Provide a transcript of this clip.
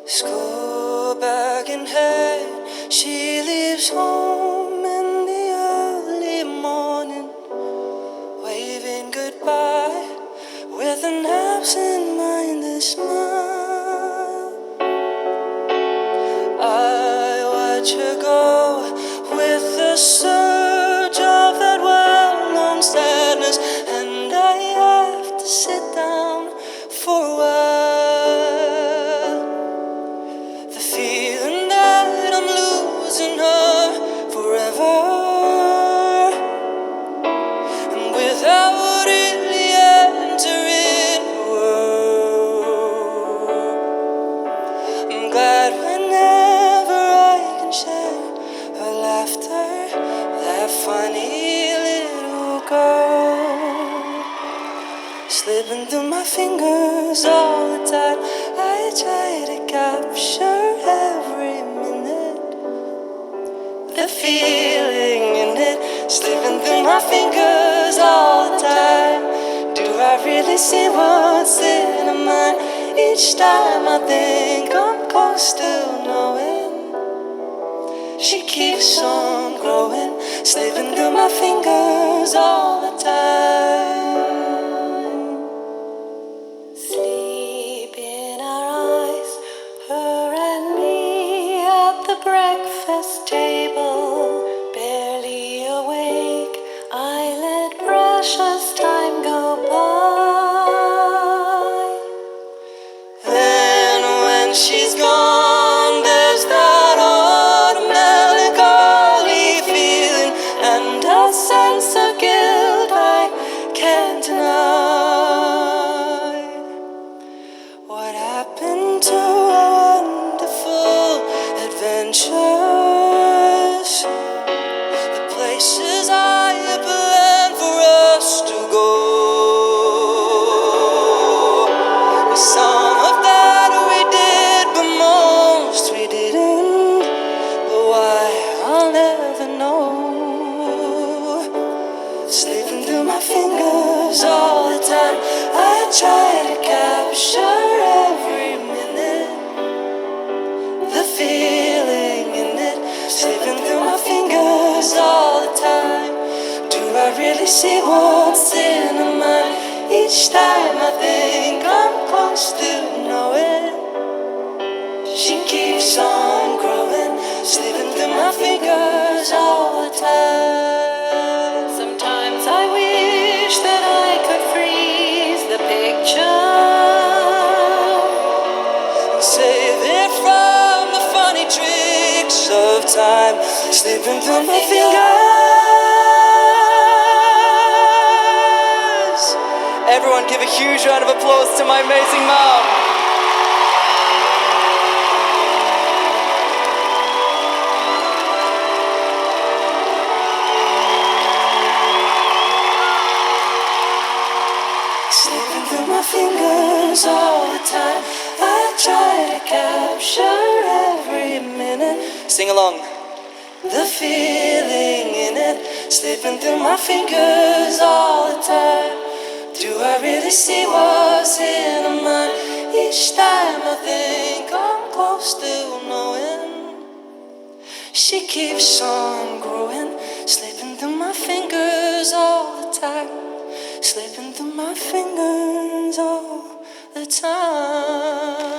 School bag in hand, she leaves home in the early morning, waving goodbye with an absent-minded smile. I watch her go with the surge of that well-known sadness, and I have to sit down for a while. The feeling that I'm losing her forever, and without really entering the world, I'm glad whenever I can share her laughter, that funny little girl slipping through my fingers all the time. I try to capture every minute, the feeling in it, slipping through my fingers all the time. Do I really see what's in her mind? Each time I think I'm close to knowing, she keeps on growing, slipping through my fingers all the time. Sleep in our eyes, her and me at the breakfast table, barely awake, I let precious time go by. Then when she's gone, there's that odd melancholy feeling and a sense of guilt I can't deny. What happened to our wonderful adventures? The places I had planned for us to go. Well, some of that we did, but most we didn't. But why, I'll never know. Slipping through my fingers all the time, I try to capture every minute, the feeling in it, slipping through my fingers all the time. Do I really see what's in her mind? Each time I think I'm close to knowing, she keeps on growing, slipping through my fingers all the time. Sometimes I wish that I could freeze the picture, save it from the funny tricks of time, slipping through my fingers. Everyone give a huge round of applause to my amazing mom. Slipping through my fingers all the time, I try to capture every minute. Sing along. The feeling in it, slipping through my fingers all the time. Do I really see what's in her mind? Each time I think I'm close to knowing, she keeps on growing, slipping through my fingers all the time, slipping through my fingers all the time.